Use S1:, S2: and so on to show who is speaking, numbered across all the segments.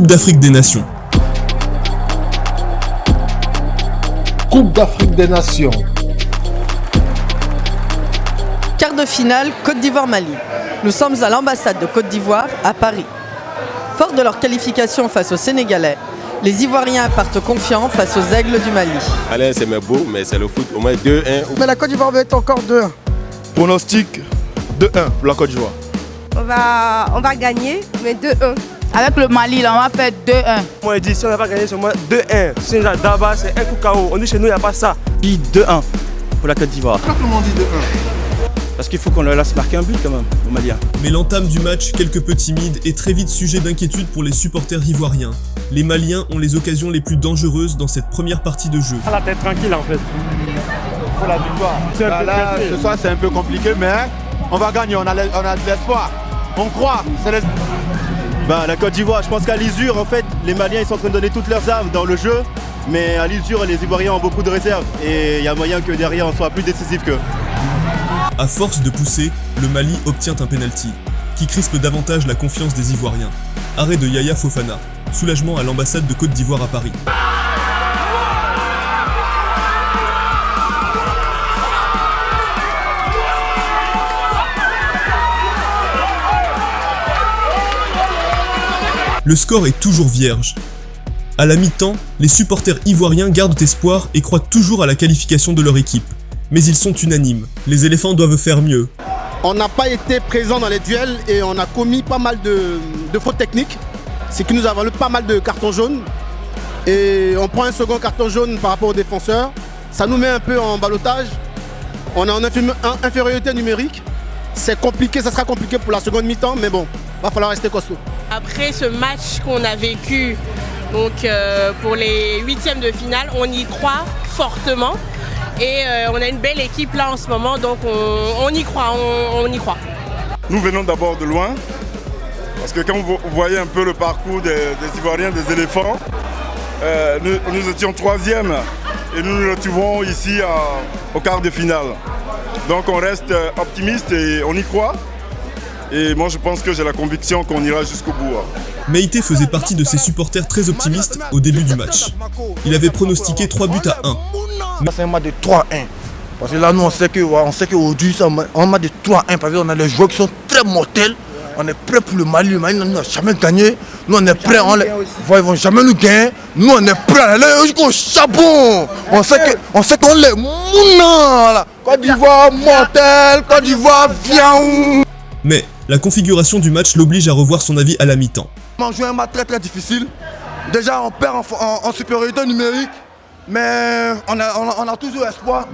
S1: Coupe d'Afrique des Nations.
S2: Coupe d'Afrique des Nations.
S3: Quart de finale, Côte d'Ivoire-Mali. Nous sommes à l'ambassade de Côte d'Ivoire, à Paris. Forts de leur qualification face aux Sénégalais, les Ivoiriens partent confiants face aux Aigles du Mali.
S4: Alain, c'est beau, mais c'est le foot. Au moins 2-1.
S5: Mais la Côte d'Ivoire va être encore 2-1.
S6: Pronostic 2-1 pour la Côte d'Ivoire.
S7: On va gagner, mais 2-1.
S8: Avec le Mali, là, on va faire 2-1.
S9: Moi, je dis, si on n'a pas gagné, c'est moins 2-1. Si d'abord, c'est un coup KO. On dit chez nous, il n'y a pas ça.
S6: Je dis 2-1 pour la Côte d'Ivoire.
S5: Pourquoi tout le monde dit 2-1?
S6: Parce qu'il faut qu'on leur laisse marquer un but quand même, aux Maliens.
S1: Mais l'entame du match, quelque peu timide, est très vite sujet d'inquiétude pour les supporters ivoiriens. Les Maliens ont les occasions les plus dangereuses dans cette première partie de jeu.
S9: À la tête tranquille, en fait. Pour la victoire.
S10: Là, ce soir, c'est un peu compliqué, mais on va gagner. On a de l'espoir. On croit.
S6: La Côte d'Ivoire, je pense qu'à l'usure, en fait, les Maliens ils sont en train de donner toutes leurs armes dans le jeu. Mais à l'usure, les Ivoiriens ont beaucoup de réserves. Et il y a moyen que derrière, on soit plus décisif qu'eux.
S1: À force de pousser, le Mali obtient un penalty, qui crispe davantage la confiance des Ivoiriens. Arrêt de Yaya Fofana. Soulagement à l'ambassade de Côte d'Ivoire à Paris. Le score est toujours vierge. À la mi-temps, les supporters ivoiriens gardent espoir et croient toujours à la qualification de leur équipe. Mais ils sont unanimes, les éléphants doivent faire mieux.
S2: On n'a pas été présent dans les duels et on a commis pas mal de fautes techniques, ce qui nous a valu pas mal de cartons jaunes. Et on prend un second carton jaune par rapport aux défenseurs. Ça nous met un peu en ballottage. On est en infériorité numérique. C'est compliqué, ça sera compliqué pour la seconde mi-temps, mais bon, va falloir rester costaud.
S7: Après ce match qu'on a vécu donc, pour les huitièmes de finale, on y croit fortement. Et on a une belle équipe là en ce moment, donc on y croit, on y croit.
S11: Nous venons d'abord de loin, parce que quand vous voyez un peu le parcours des Ivoiriens, des éléphants, nous étions troisième et nous nous retrouvons ici au quart de finale. Donc on reste optimiste et on y croit. Et moi je pense que j'ai la conviction qu'on ira jusqu'au bout.
S1: Meïté faisait partie de ces supporters très optimistes au début du match. Il avait pronostiqué 3 buts à 1.
S5: C'est un match de 3-1. Parce que là, nous, on sait qu'aujourd'hui, c'est un match de 3-1. Parce qu'on a des joueurs qui sont très mortels. On est prêts pour le Mali. Le Mali n'a jamais gagné. Nous, on est prêts. Ils ne vont jamais nous gagner. Nous, on est prêts à aller jusqu'au charbon. On sait qu'on les mouna. Côte d'Ivoire mortel. Côte d'Ivoire viande.
S1: Mais la configuration du match l'oblige à revoir son avis à la mi-temps.
S5: On a joué un match très très difficile. Déjà, on perd en supériorité numérique. Mais on a toujours espoir.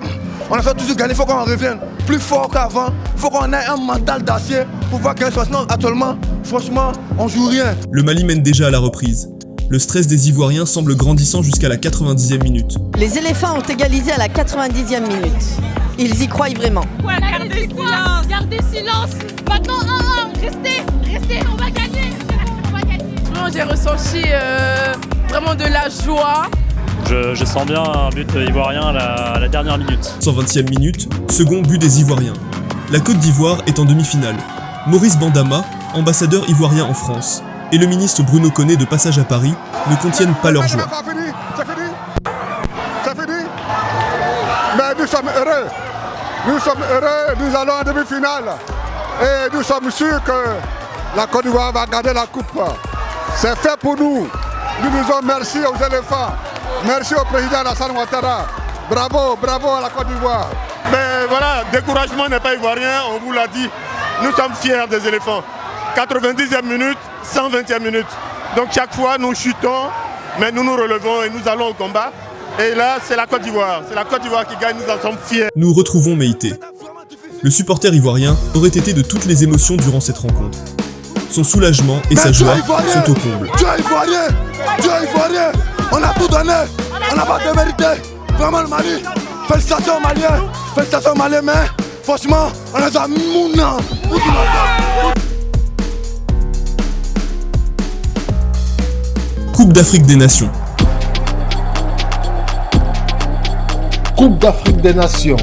S5: On a toujours gagné. Il faut qu'on revienne plus fort qu'avant. Il faut qu'on ait un mental d'acier pour voir qu'un soir. Actuellement, franchement, on joue rien.
S1: Le Mali mène déjà à la reprise. Le stress des Ivoiriens semble grandissant jusqu'à la 90e minute.
S3: Les éléphants ont égalisé à la 90e minute. Ils y croient vraiment.
S7: Gardez silence. Gardez silence. Maintenant 1-1. Restez, on va gagner.
S12: J'ai ressenti vraiment de la joie.
S13: Je sens bien un but ivoirien à la dernière minute.
S1: 120e minute, second but des Ivoiriens. La Côte d'Ivoire est en demi-finale. Maurice Bandama, ambassadeur ivoirien en France, et le ministre Bruno Koné de passage à Paris ne contiennent pas leur joie.
S11: C'est fini. Mais nous sommes heureux. Nous allons en demi-finale. Et nous sommes sûrs que la Côte d'Ivoire va garder la coupe. C'est fait pour nous. Nous disons merci aux éléphants. Merci au président Alassane Ouattara. Bravo à la Côte d'Ivoire. Mais voilà, découragement n'est pas ivoirien, on vous l'a dit. Nous sommes fiers des éléphants. 90e minute, 120e minute. Donc chaque fois nous chutons, mais nous nous relevons et nous allons au combat. Et là, c'est la Côte d'Ivoire. C'est la Côte d'Ivoire qui gagne, nous en sommes fiers.
S1: Nous retrouvons Meïté. Le supporter ivoirien aurait été de toutes les émotions durant cette rencontre. Son soulagement et sa joie sont au comble.
S5: Dieu ivoirien, on a tout donné, on n'a pas de vérité. Vraiment le Mali, félicitations aux Maliens, mais franchement, on les a mouna.
S1: Coupe d'Afrique des Nations.
S2: Coupe d'Afrique des Nations.